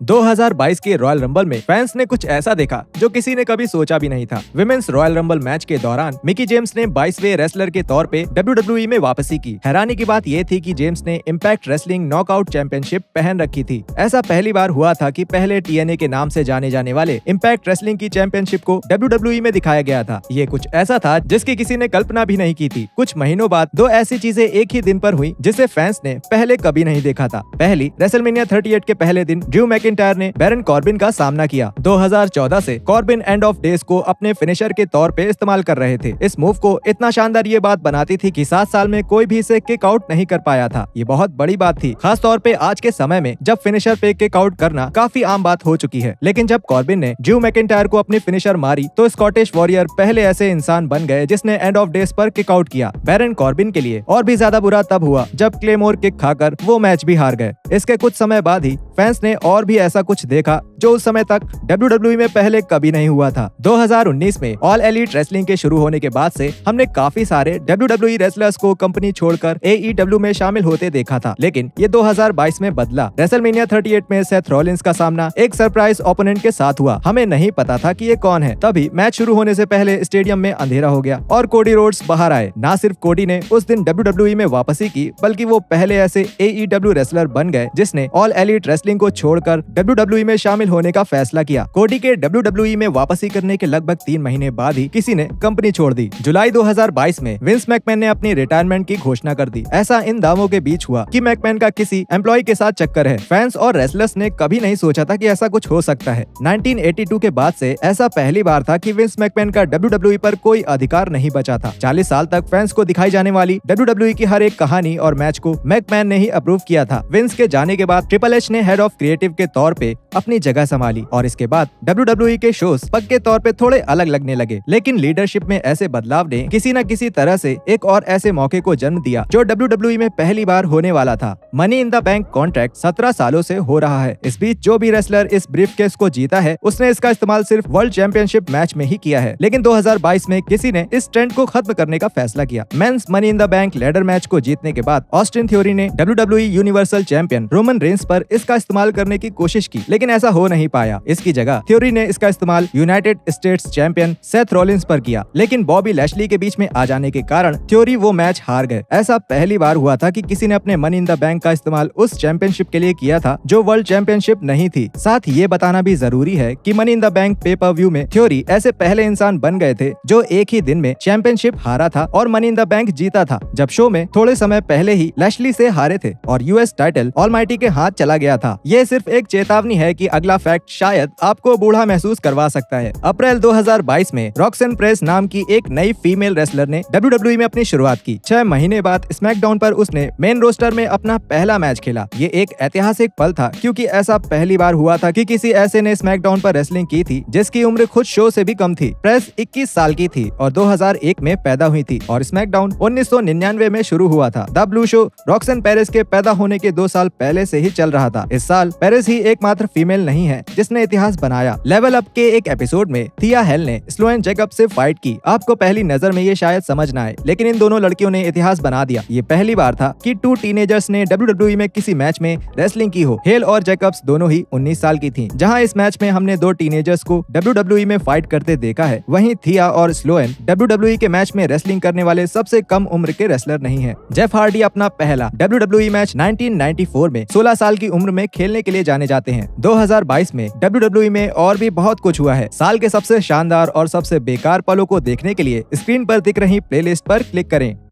2022 के royal rumble में fans ने कुछ ऐसा देखा जो किसी ने कभी सोचा भी नहीं था। विमेंस रॉयल रंबल मैच के दौरान मिकी जेम्स ने 22वें रेसलर के तौर पे WWE में वापसी की। हैरानी की बात ये थी कि जेम्स ने इम्पैक्ट रेसलिंग नॉकआउट चैंपियनशिप पहन रखी थी। ऐसा पहली बार हुआ था कि पहले TNA के नाम से जाने जाने वाले इम्पैक्ट रेसलिंग की चैंपियनशिप को WWE में दिखाया गया था। ये कुछ ऐसा था जिसकी किसी ने कल्पना भी नहीं की थी। कुछ महीनों बाद दो ऐसी चीजें एक ही दिन पर हुई जिसे फैंस ने पहले कभी नहीं देखा था। पहली, रेसलमेनिया 38 के पहले दिन ड्रू मैकिंटायर ने बैरन कॉर्बिन का सामना किया। 2014 से कॉर्बिन एंड ऑफ डेज को अपने फिनिशर के तौर पे इस्तेमाल कर रहे थे। इस मूव को इतना शानदार ये बात बनाती थी कि 7 साल में कोई भी इसे किक आउट नहीं कर पाया था। ये बहुत बड़ी बात थी, खास तौर पे आज के समय में जब फिनिशर पे किक आउट करना काफी आम बात हो चुकी है। लेकिन जब कॉर्बिन ने ड्रू मैकिंटायर को अपनी फिनिशर मारी तो स्कॉटिश वॉरियर पहले ऐसे इंसान बन गए जिसने एंड ऑफ डेज पर किक आउट किया। बैरन कॉर्बिन के लिए और भी ज्यादा बुरा तब हुआ जब क्लेमोर किक खाकर वो मैच भी हार गए। इसके कुछ समय बाद ही फैंस ने और भी ऐसा कुछ देखा जो उस समय तक WWE में पहले कभी नहीं हुआ था। 2019 में ऑल एलीट रेसलिंग के शुरू होने के बाद से हमने काफी सारे WWE रेसलर्स को कंपनी छोड़कर AEW में शामिल होते देखा था, लेकिन ये 2022 में बदला। रेसलमेनिया 38 में सेथ रॉलिंस का सामना एक सरप्राइज ओपोनेंट के साथ हुआ। हमें नहीं पता था कि ये कौन है। तभी मैच शुरू होने से पहले स्टेडियम में अंधेरा हो गया और कोडी रोड्स बाहर आए। ना सिर्फ कोडी ने उस दिन WWE में वापसी की, बल्कि वो पहले ऐसे AEW रेसलर बन गए जिसने ऑल एलीट रेसलिंग को छोड़कर WWE में शामिल होने का फैसला किया। कोडी के WWE में वापसी करने के लगभग 3 महीने बाद ही किसी ने कंपनी छोड़ दी। जुलाई 2022 में विंस मैकमैन ने अपनी रिटायरमेंट की घोषणा कर दी। ऐसा इन दावों के बीच हुआ कि मैकमैन का किसी एम्प्लॉय के साथ चक्कर है। फैंस और रेसलर्स ने कभी नहीं सोचा था कि ऐसा कुछ हो सकता है। 1982 के बाद से ऐसा पहली बार था कि विंस मैकमैन का WWE पर कोई अधिकार नहीं बचा था। 40 साल तक फैंस को दिखाई जाने वाली WWE की हर एक कहानी और मैच को मैकमैन ने ही अप्रूव किया था। विंस के जाने के बाद ट्रिपल एच ने हेड ऑफ क्रिएटिव के तौर पे अपनी जगह संभाली और इसके बाद WWE के शोज पक्के तौर पे थोड़े अलग लगने लगे। लेकिन लीडरशिप में ऐसे बदलाव ने किसी न किसी तरह से एक और ऐसे मौके को जन्म दिया जो WWE में पहली बार होने वाला था। Money in the bank contract 17 सालों से हो रहा है। इस बीच जो भी रेसलर इस ब्रीफकेस को जीता है उसने इसका इस्तेमाल सिर्फ वर्ल्ड चैंपियनशिप मैच में ही किया है। लेकिन 2022 में किसी ने इस ट्रेंड को खत्म करने का फैसला किया। Men's money in the bank ladder match को जीतने के बाद ऑस्टिन थ्योरी ने WWE universal champion Roman Reigns पर इसका इस्तेमाल करने की कोशिश की, लेकिन ऐसा हो नहीं पाया। इसकी जगह थ्योरी ने इसका इस्तेमाल United states champion Seth Rollins पर किया, लेकिन बॉबी लैशली के बीच में आ जाने के कारण थ्योरी वो मैच हार गए। ऐसा पहली बार हुआ था कि किसी ने अपने मनी इन द बैंक का इस्तेमाल उस चैंपियनशिप के लिए किया था जो वर्ल्ड चैंपियनशिप नहीं थी। साथ ये बताना भी जरूरी है कि मनी इन द बैंक पे पर व्यू में थ्योरी ऐसे पहले इंसान बन गए थे जो एक ही दिन में चैंपियनशिप हारा था और मनी इन द बैंक जीता था, जब शो में थोड़े समय पहले ही लैशली से हारे थे और US टाइटल ऑलमाइटी के हाथ चला गया था। ये सिर्फ एक चेतावनी है कि अगला फैक्ट शायद आपको बूढ़ा महसूस करवा सकता है। अप्रैल 2022 में रॉक्सन प्रेस नाम की एक नई फीमेल रेसलर ने WWE में अपनी शुरुआत की। 6 महीने बाद स्मैकडाउन पर उसने मेन रोस्टर में अपना पहला मैच खेला। ये एक ऐतिहासिक पल था क्योंकि ऐसा पहली बार हुआ था कि किसी ऐसे ने स्मैकडाउन पर रेसलिंग की थी जिसकी उम्र खुद शो से भी कम थी। प्रेस 21 साल की थी और 2001 में पैदा हुई थी और स्मैकडाउन 1999 में शुरू हुआ था। द ब्लू शो रॉक्सन पेरिस के पैदा होने के 2 साल पहले से ही चल रहा था। इस साल पेरिस ही एकमात्र फीमेल नहीं है जिसने इतिहास बनाया। लेवल अप के एक एपिसोड में थिया हेल ने स्लोएन जैकब से फाइट की। आपको पहली नजर में ये शायद समझ ना आए, लेकिन इन दोनों लड़कियों ने इतिहास बना दिया। ये पहली बार था कि 2 टीनेजर्स ने WWE में किसी मैच में रेसलिंग की हो। हेल और जैकब्स दोनों ही 19 साल की थीं। जहां इस मैच में हमने 2 टीनेजर्स को WWE में फाइट करते देखा है, वहीं थिया और स्लोएन WWE के मैच में रेसलिंग करने वाले सबसे कम उम्र के रेसलर नहीं है। जेफ हार्डी अपना पहला WWE मैच 1994 में 16 साल की उम्र में खेलने के लिए जाने जाते हैं। 2022 में WWE में और भी बहुत कुछ हुआ है। साल के सबसे शानदार और सबसे बेकार पलों को देखने के लिए स्क्रीन पर दिख रही प्लेलिस्ट पर क्लिक करें।